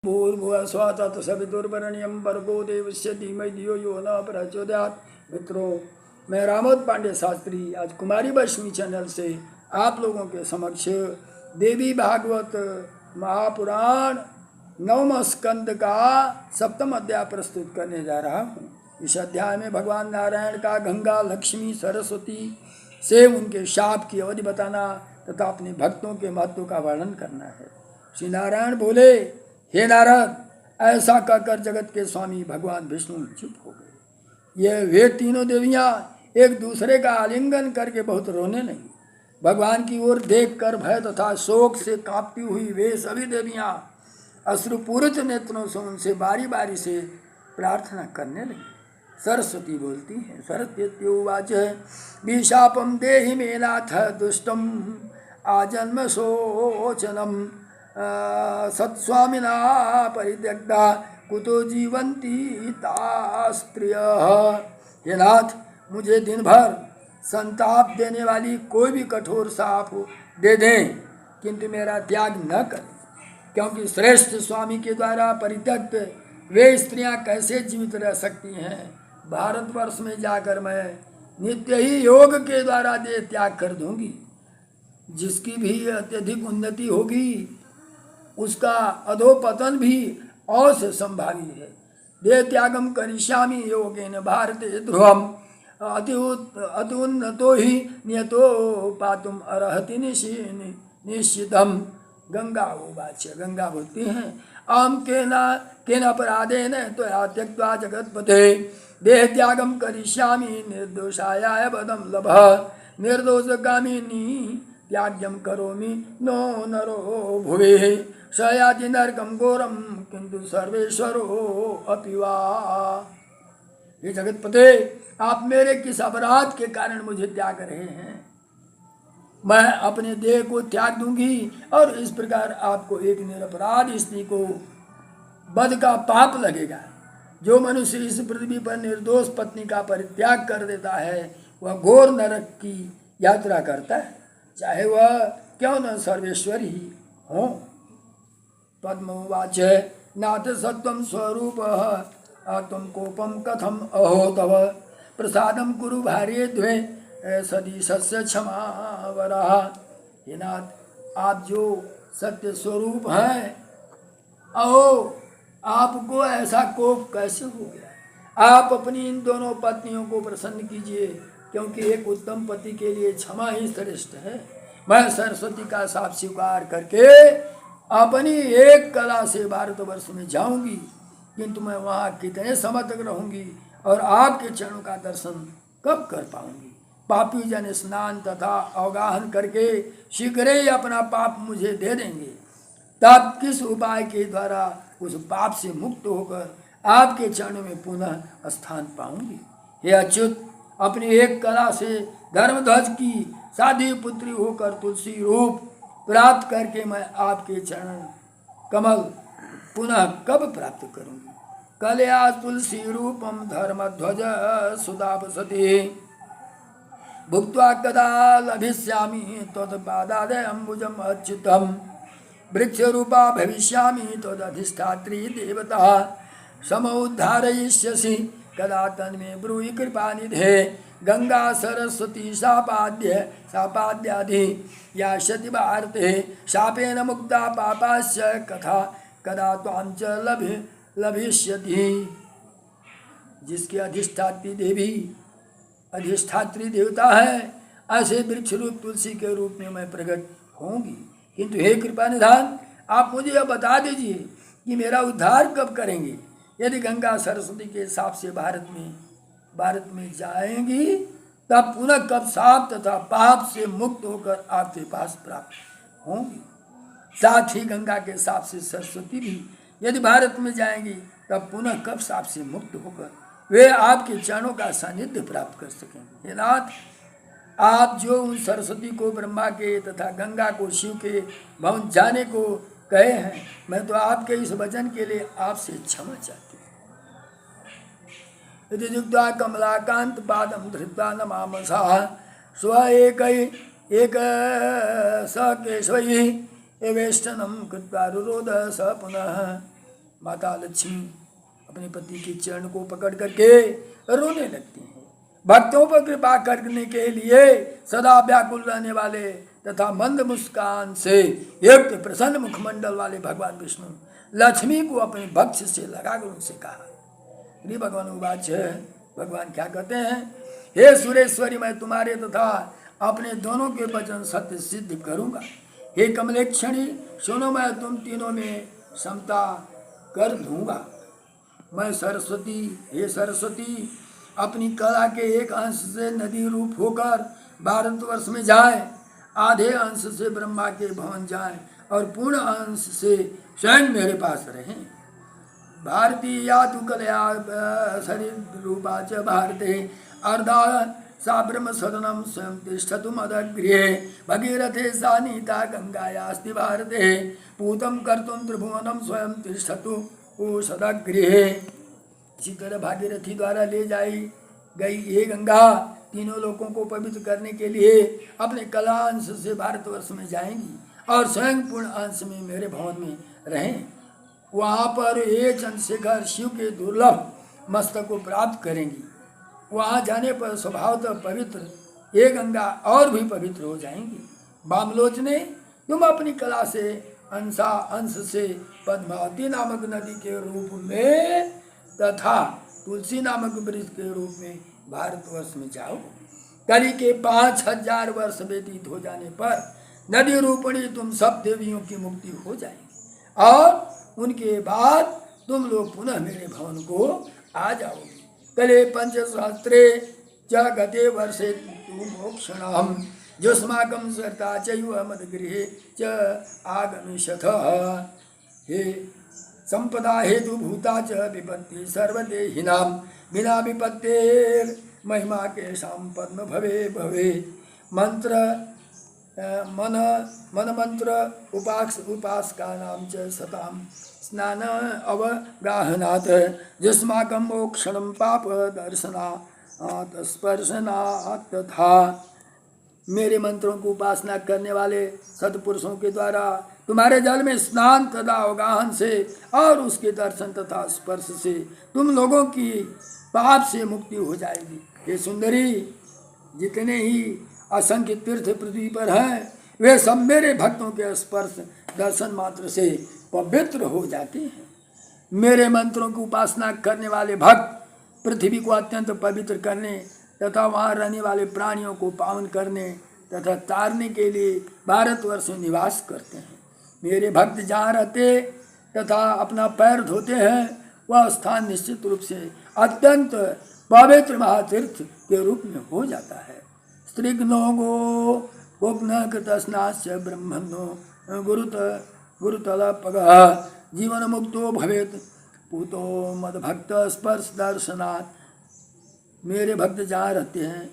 भूर्भुवः स्वः तत्सवितुर्वरेण्यं भर्गो देवस्य धीमहि धियो यो न प्रचोदयात्। मित्रों, मैं रामोद पांडे शास्त्री आज कुमारी वैष्णवी चैनल से आप लोगों के समक्ष देवी भागवत महापुराण नवम स्कंद का सप्तम अध्याय प्रस्तुत करने जा रहा हूँ। इस अध्याय में भगवान नारायण का गंगा, लक्ष्मी, सरस्वती से उनके शाप की अवधि बताना तथा अपने भक्तों के महत्व का वर्णन करना है। श्री नारायण बोले, हे नारद, ऐसा कहकर जगत के स्वामी भगवान विष्णु चुप हो गए। वे तीनों देवियाँ एक दूसरे का आलिंगन करके बहुत रोने लगी। भगवान की ओर देखकर भय तथा शोक से कांपती हुई वे सभी देवियाँ अश्रुपूरित नेत्रों से उनसे बारी बारी से प्रार्थना करने लगी। सरस्वती बोलती हैं, सरस्वत्युवाच विशापम देहि मे नाथ दुष्टम आजन्म शोचनम सत्स्वामिना परित्यक्ता कुतो जीवंती तास्त्रियः। हे नाथ, मुझे दिन भर संताप देने वाली कोई भी कठोर शाप दे दें, किंतु मेरा त्याग न करें, क्योंकि श्रेष्ठ स्वामी के द्वारा परित्यक्त वे स्त्रियां कैसे जीवित रह सकती हैं। भारतवर्ष में जाकर मैं नित्य ही योग के द्वारा देह त्याग कर दूंगी। जिसकी भी अत्यधिक उन्नति होगी उसका अधोपतन भी अवश्य संभावी है। देह त्यागम करिष्यामि योगेन भारते ध्रुवम अति उन्नतो ही नियतो पातुम अर्हति निश्चितम। गंगा उवाच, गंगा बोलती हैं, आम केन अपराधेन त्वया त्यक्त्वा जगत्पते देह त्यागम करिष्यामि निर्दोषाय वदम लभः। निर्दोषगामिनी त्याग्यम करोमि नो नरो भुवे सयाति नरकम घोरम किंतु सर्वेश्वरो अपि वा। हे जगतपते, आप मेरे किस अपराध के कारण मुझे त्याग रहे हैं? मैं अपने देह को त्याग दूंगी और इस प्रकार आपको एक निरपराध स्त्री को वध का पाप लगेगा। जो मनुष्य इस पृथ्वी पर निर्दोष पत्नी का परित्याग कर देता है वह घोर नरक की यात्रा करता है, चाहे वह क्यों न सर्वेश्वर ही हो। पद्मोवाच नाथ सत्वं स्वरूपः त्वं कोपम कथम अहो तव प्रसादम कुरु भार्ये द्वे सदीशस्य क्षमा वरः। हे नाथ, आप जो सत्य स्वरूप हैं, अहो आपको ऐसा कोप कैसे हो गया? आप अपनी इन दोनों पत्नियों को प्रसन्न कीजिए, क्योंकि एक उत्तम पति के लिए क्षमा ही श्रेष्ठ है। मैं सरस्वती का शाप स्वीकार करके अपनी एक कला से भारतवर्ष में जाऊंगी, किंतु मैं वहाँ कितने समय तक रहूंगी और आपके चरणों का दर्शन कब कर पाऊंगी? पापी जन स्नान तथा अवगाहन करके शीघ्र ही अपना पाप मुझे दे देंगे, तब किस उपाय के द्वारा उस पाप से मुक्त होकर आपके चरणों में पुनः स्थान पाऊंगी? हे अच्युत, अपनी एक कला से धर्मध्वज की साधी पुत्री होकर तुलसी रूप प्राप्त करके मैं आपके चरण कमल पुनः कब प्राप्त करूंगी? कलया तुलसी रूपम धर्मध्वज सुदापसति भुक्त्वा कदा लभिष्यामि त्वत्पादादय अम्बुजम अच्युतम वृक्ष रूपा भविष्यामि त्वदधिष्ठात्री देवता समोद्धारयिष्यसि कदा तन्मे ब्रूहि कृपानिधे गंगा सरस्वती शापाद्याधि यास्यति भारते शापेन मुक्ता पापास्य कथा कदा त्वां च लभिष्यति। जिसकी अधिष्ठात्री देवता है, ऐसे वृक्ष रूप तुलसी के रूप में मैं प्रकट होंगी। किंतु हे कृपा निधान, आप मुझे यह बता दीजिए कि मेरा उद्धार कब करेंगे? यदि गंगा सरस्वती के शाप से भारत में जाएंगी, तब पुनः कब शाप तथा पाप से मुक्त होकर आपके पास प्राप्त होंगी? साथ ही गंगा के शाप से सरस्वती भी यदि भारत में जाएंगी, तब पुनः कब शाप से मुक्त होकर वे आपके चरणों का सानिध्य प्राप्त कर सकेंगे? हे नाथ, आप जो उन सरस्वती को ब्रह्मा के तथा गंगा को शिव के भवन जाने को कहे हैं, मैं तो आपके इस वचन के लिए आपसे क्षमा चाहती हूँ। यदि युक्ता कमलाकांत पादम धृत्वा नमामसः स्व एक स केशवैः एवेष्टनं कृत्वा रुरोध स पुनः माता लक्ष्मी अपने पति के चरण को पकड़ करके रोने लगती हैं। भक्तों पर कृपा करने के लिए सदा व्याकुल रहने वाले तथा मंद मुस्कान से युक्त प्रसन्न मुखमंडल वाले भगवान विष्णु लक्ष्मी को अपने वक्ष से लगाकर उनसे कहा। श्री भगवान उवाच, भगवान क्या कहते हैं, हे सुरेश्वरी, मैं तुम्हारे तथा अपने दोनों के वचन सत्य सिद्ध करूंगा। हे कमलेक्षणी सुनो, मैं तुम तीनों में समता कर दूंगा। मैं सरस्वती, हे सरस्वती, अपनी कला के एक अंश से नदी रूप होकर भारतवर्ष में जाए, आधे अंश से ब्रह्मा के भवन जाए और पूर्ण अंश से स्वयं मेरे पास रहें। भारती या तु कलया शरीर रूपा च भारते अर्धा सा ब्रह्म सदनम स्वयं तिष्ठतु मदगृहे भगीरथे सा नीता गंगायास्ति भारते पूतं कर्तुं त्रिभुवनं स्वयं तिष्ठतु सदगृहे। इसी तरह भागीरथी द्वारा ले जाई गई ये गंगा तीनों लोगों को पवित्र करने के लिए अपने कला अंश से भारतवर्ष में जाएंगी और स्वयं पूर्ण अंश में मेरे भवन में रहें। वहाँ पर ये चंद्रशेखर शिव के दुर्लभ मस्तक को प्राप्त करेंगी। वहाँ जाने पर स्वभावतः पवित्र ये गंगा और भी पवित्र हो जाएंगी। वामलोचने, तुम अपनी कला से अंश से पद्मावती नामक नदी के रूप में तथा तुलसी नामक वृक्ष के रूप में भारतवर्ष में जाओ। कली के 5000 वर्ष व्यतीत हो जाने पर नदी रूपणी तुम सब देवियों की मुक्ति हो जाएगी और उनके बाद तुम लोग पुनः मेरे भवन को आ जाओगे। कले 5 सहस्रे च गते वर्षे मोक्षणम युष्माकं सर्ता चैव मदगृहे च आगमिष्यथ। हे संपदा हेतु भूता च विपत्ति सर्वदेहिनां बिना विपत्तेर महिमा के शाम पद्म भवे भवे। मंत्र मन मंत्र उपासका नाम च सताम स्नान अवगाहनात् युष्माकं मोक्षणं पाप दर्शनात् स्पर्शनात् तथा। मेरे मंत्रों की उपासना करने वाले सत्पुरुषों के द्वारा तुम्हारे जल में स्नान तथा अवगाहन से और उसके दर्शन तथा स्पर्श से तुम लोगों की पाप से मुक्ति हो जाएगी। हे सुंदरी, जितने ही असंख्य तीर्थ पृथ्वी पर हैं वे सब मेरे भक्तों के स्पर्श दर्शन मात्र से पवित्र हो जाते हैं। मेरे मंत्रों की उपासना करने वाले भक्त पृथ्वी को अत्यंत पवित्र करने तथा वहाँ रहने वाले प्राणियों को पावन करने तथा तारने के लिए भारतवर्ष में निवास करते हैं। मेरे भक्त जहाँ रहते तथा अपना पैर धोते हैं वह स्थान निश्चित रूप से अत्यंत पवित्र महातीर्थ के रूप में हो जाता है। स्त्रीघ्नो गोग्न कृतस्नास्य ब्रह्मणो गुरुतलपगः जीवन मुक्तो भवेत् पूतो मदभक्त स्पर्श दर्शनात्। मेरे भक्त जहाँ रहते हैं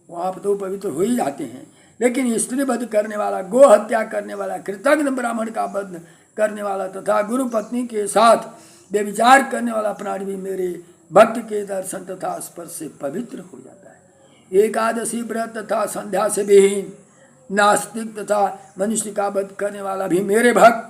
वहाँ पर तो पवित्र हो ही जाते हैं, लेकिन स्त्री वध करने वाला, गो हत्या करने वाला, कृतघ्न ब्राह्मण का वध करने वाला तथा गुरु पत्नी के साथ व्यभिचार करने वाला प्राणी भी मेरे भक्त के दर्शन तथा स्पर्श से पवित्र हो जाता है। एकादशी व्रत तथा संध्या से विहीन नास्तिक तथा मनुष्य का वध करने वाला भी मेरे भक्त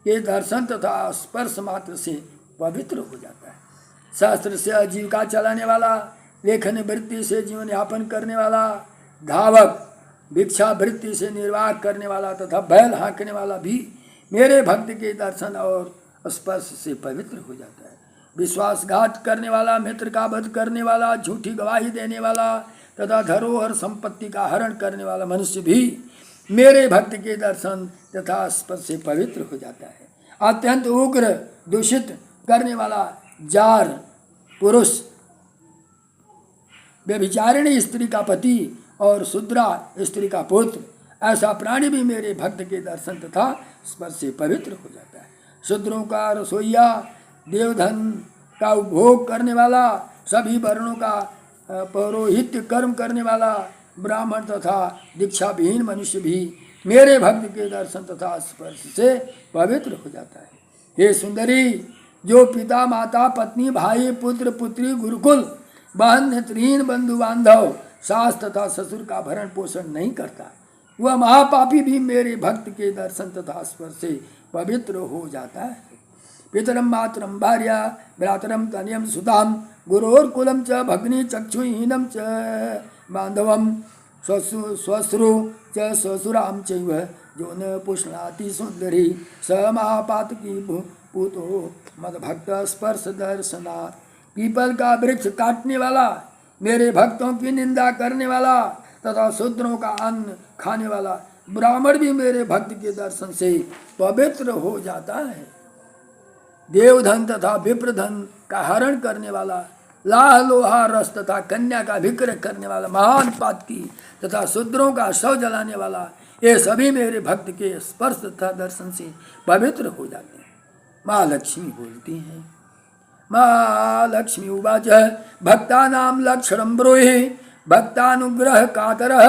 के दर्शन तथा स्पर्श मात्र से पवित्र हो जाता है। शास्त्र से आजीविका चलाने वाला, लेखन वृत्ति से जीवन यापन करने वाला, धावक, भिक्षा वृत्ति से निर्वाह करने वाला तथा बैल हाँकने वाला भी मेरे भक्त के दर्शन और स्पर्श से पवित्र हो जाता है। विश्वासघात करने वाला, मित्र का वध करने वाला, झूठी गवाही देने वाला तथा धरोहर संपत्ति का हरण करने वाला मनुष्य भी मेरे भक्त के दर्शन तथा स्पर्श से पवित्र हो जाता है। अत्यंत उग्र दूषित करने वाला जार पुरुष, व्यभिचारिणी स्त्री का पति और शूद्रा स्त्री का पुत्र, ऐसा प्राणी भी मेरे भक्त के दर्शन तथा स्पर्श से पवित्र हो जाता है। शूद्रों का रसोइया, देवधन का उपभोग करने वाला, सभी वर्णों का पौरोहित्य कर्म करने वाला ब्राह्मण तथा दीक्षा विहीन मनुष्य भी मेरे भक्त के दर्शन तथा स्पर्श से पवित्र हो जाता है। हे सुंदरी, जो पिता माता पत्नी भाई पुत्र पुत्री गुरुकुल बहन नेत्रहीन बंधु बांधव सास तथा ससुर का भरण पोषण नहीं करता, वह महापापी भी मेरे भक्त के दर्शन तथा स्पर्श से पवित्र हो जाता है। पितरम मातरम भार्या भ्रातरम तनयम सुताम गुरोर्कुलम च भग्नि चक्षुहीनम च बांधवम स्वश्रु च स्वसुराम चैव जो न पुष्णाति सुंदरी स महापातकी पूतो मदभक्त स्पर्श दर्शना। पीपल का वृक्ष काटने वाला, मेरे भक्तों की निंदा करने वाला तथा शूद्रों का अन्न खाने वाला ब्राह्मण भी मेरे भक्त के दर्शन से पवित्र हो जाता है। देवधन तथा विप्रधन का हरण करने वाला, लाह लोहा रस तथा कन्या का विक्रय करने वाला, महान पातकी तथा शूद्रों का शव जलाने वाला, ये सभी मेरे भक्त के स्पर्श तथा दर्शन से पवित्र हो जाते हैं। माँ लक्ष्मी बोलती हैं, माँ लक्ष्मी उवाच भक्तानां लक्षणं ब्रूहि भक्तानुग्रह कातरः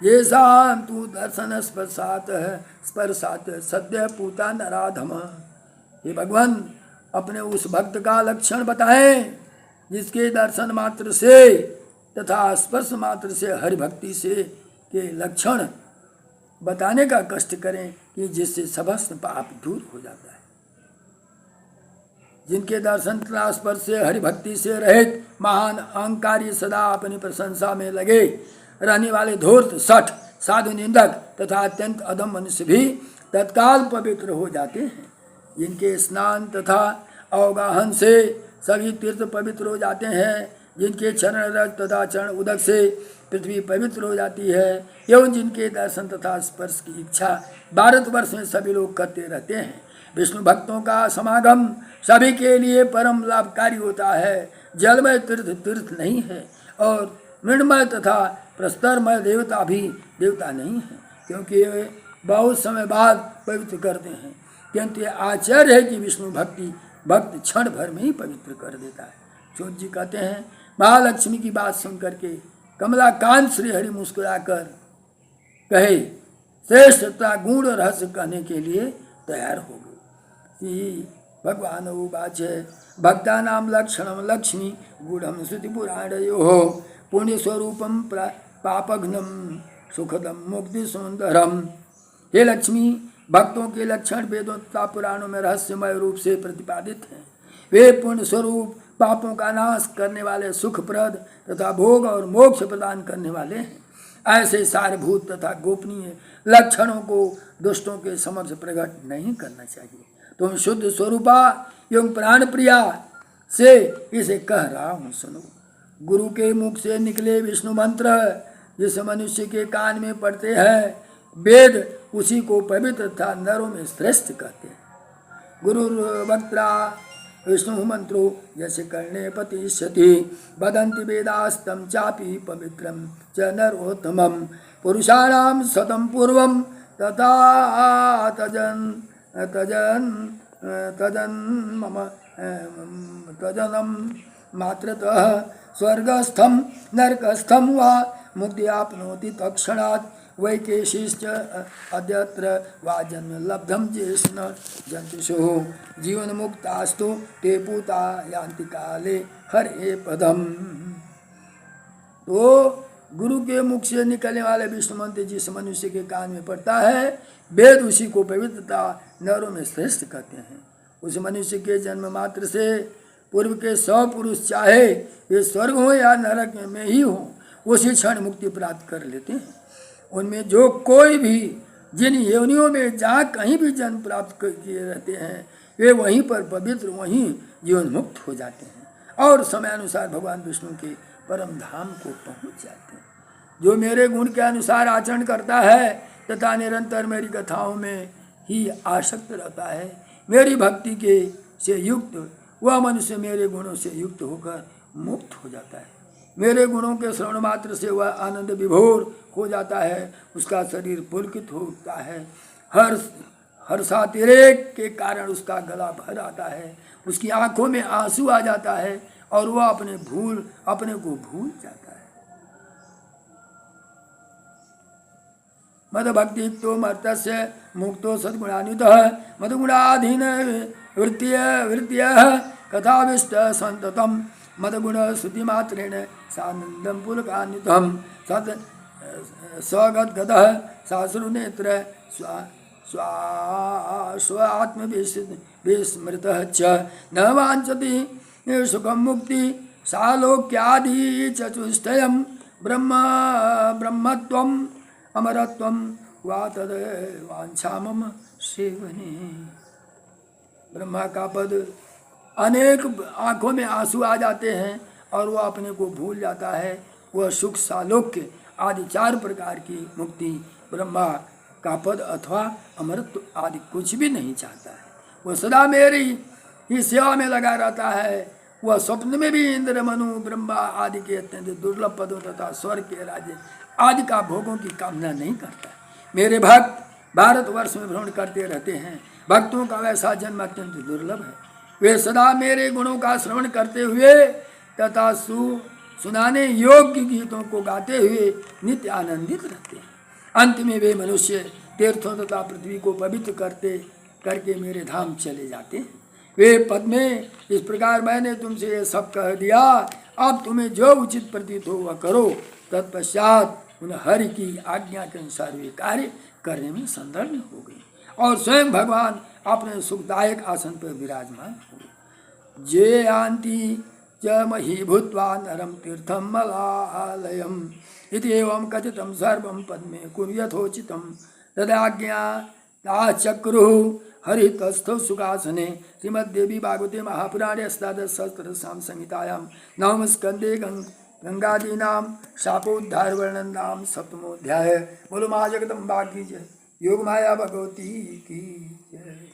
येषां तु दर्शन स्पर्शात् सद्य पूता नराधम। हे भगवान, अपने उस भक्त का लक्षण बताएं जिसके दर्शन मात्र से तथा स्पर्श मात्र से हरिभक्ति से के लक्षण बताने का कष्ट करें कि जिससे समस्त पाप दूर हो जाता है। जिनके दर्शन तथा स्पर्श से हरिभक्ति से रहित महान अहंकारी सदा अपनी प्रशंसा में लगे रहने वाले धूर्त सठ साधु निंदक तथा अत्यंत अधम मनुष्य भी तत्काल पवित्र हो जाते हैं। जिनके स्नान तथा अवगाहन से सभी तीर्थ पवित्र हो जाते हैं, जिनके चरण रज तथा चरण उदक से पृथ्वी पवित्र हो जाती है, एवं जिनके दर्शन तथा स्पर्श की इच्छा भारतवर्ष में सभी लोग करते रहते हैं। विष्णु भक्तों का समागम सभी के लिए परम लाभकारी होता है। जलमय तीर्थ तीर्थ नहीं है और मृणमय तथा प्रस्तरमय देवता भी देवता नहीं है, क्योंकि ये बहुत समय बाद पवित्र करते हैं। किंतु ये आश्चर्य है कि विष्णु भक्ति भक्त क्षण भर में ही पवित्र कर देता है। चोट जी कहते हैं, महालक्ष्मी की बात सुन करके कमलाकांत श्री हरि मुस्कुराकर कहे, श्रेष्ठता गुण रहस्य कहने के लिए तैयार हो गए कि भगवान उवाच भक्तानां लक्षणं लक्ष्मी गूढ़ं श्रुतिपुराणयोः पुण्यस्वरूपं पापघ्नं सुखदं मुक्ति सुंदरम। हे लक्ष्मी, भक्तों के लक्षण वेदों तथा पुराणों में रहस्यमय रूप से प्रतिपादित हैं। वे पुण्य स्वरूप, पापों का नाश करने वाले, सुखप्रद तथा भोग और मोक्ष प्रदान करने वाले हैं। ऐसे सारभूत तथा गोपनीय लक्षणों को दुष्टों के समक्ष प्रकट नहीं करना चाहिए। तुम शुद्ध स्वरूपा एवं प्राण प्रिया से इसे कह रहा हूँ, सुनो। गुरु के मुख से निकले विष्णु मंत्र जिस मनुष्य के कान में पड़ते हैं, वेद उसी को पवित्र तथा नरों में श्रेष्ठ कहते हैं। गुरु वक्त्रा विष्णु मंत्रो जैसे कर्णे पतिष्यति वदन्ति वेदास्तं चापि पवित्रं च नरोत्तमं पुरुषाणां शतं पूर्वं तथा तजनं मात्रतः स्वर्गस्थं नरकस्थं वा मुक्ति आपनोति तत्क्षणात् वैकेशिश्च अद्यत्र वा जन्म लब्धम जेष्ण जंतुषु जीवन मुक्तास्तु ते पूता यान्ति काले हरे पदम। तो गुरु के मुख से निकलने वाले विष्णु मंत्र जिस मनुष्य के कान में पड़ता है, वेद उसी को पवित्रता नरों में श्रेष्ठ कहते हैं। उस मनुष्य के जन्म मात्र से पूर्व के 100 पुरुष चाहे वे स्वर्ग हो या नरक में ही हो, उसी क्षण मुक्ति प्राप्त कर लेते हैं। उनमें जो कोई भी जिन योनियों में जहाँ कहीं भी जन्म प्राप्त किए रहते हैं, वे वहीं पर पवित्र, वहीं जीवन मुक्त हो जाते हैं और समय अनुसार भगवान विष्णु के परम धाम को पहुँच जाते हैं। जो मेरे गुण के अनुसार आचरण करता है तथा निरंतर मेरी कथाओं में ही आसक्त रहता है, मेरी भक्ति के से युक्त वह मनुष्य मेरे गुणों से युक्त होकर मुक्त हो जाता है। मेरे गुणों के श्रवण मात्र से वह आनंद विभोर हो जाता है, उसका शरीर पुलकित होता है, हर्षातिरेक के कारण उसका गला भर आता है, उसकी आंखों में आंसू आ जाता है और वह अपने को भूल जाता है। मदभक्ति तो मर्तस्य मुक्तो सद्गुणान्वितः मदगुणाधीन वृत्तियः कथाविष्ट संततम् मदगुण श्रुति मात्रेण सानंदम पुलकान्वितम् स्वगद्गदः साश्रुनेत्र स्व आत्मविश्व विस्मृतः च न वाञ्छति सुखं मुक्ति सालोक्यादि चतुष्टयं ब्रह्म ब्रह्मत्वम् अमरत्वं वा तद वांछा मम सेवने। ब्रह्मा का पद, अनेक आंखों में आंसू आ जाते हैं और वह अपने को भूल जाता है। वह सुख सालोक्य आदि 4 प्रकार की मुक्ति, ब्रह्मा का पद अथवा अमरत्व आदि कुछ भी नहीं चाहता है। वह सदा मेरी ही सेवा में लगा रहता है। वह स्वप्न में भी इंद्र, मनु, ब्रह्मा आदि के अत्यंत दुर्लभ पदों तथा स्वर्ग के राज्य आदि का भोगों की कामना नहीं करता। मेरे भक्त भारतवर्ष में भ्रमण करते रहते हैं। भक्तों का वैसा जन्म अत्यंत दुर्लभ है। वे सदा मेरे गुणों का श्रवण करते हुए तथा सुनाने योग्य गीतों को गाते हुए नित्य आनंदित रहते हैं। अंत में वे मनुष्य तीर्थों तथा पृथ्वी को पवित्र करके मेरे धाम चले जाते हैं। वे पद में इस प्रकार मैंने तुमसे ये सब कह दिया, अब तुम्हें जो उचित प्रतीत हो वह करो। तत्पश्चात उन हरि की आज्ञा के अनुसार वे कार्य करने में संलग्न हो गई और स्वयं भगवान अपने सुखदायक आसन पर विराजमान हुए। जे आंति च मही भूत्वा नरम तीर्थम मलालयम इति एवं कथितं सर्वं पद्मे कुर्यथोचितं तदाज्ञा चक्रु हरितस्थौ सुखासने। श्रीमद्देवी भागवते महापुराणे अष्टादशसहस्रनाम संहितायां नवम स्कंदे गंगादीनां शापोद्धार वर्णन नाम 7मोऽध्याय। बोलो माँ जगदम्बा की जय, योग माया भगवती की जय।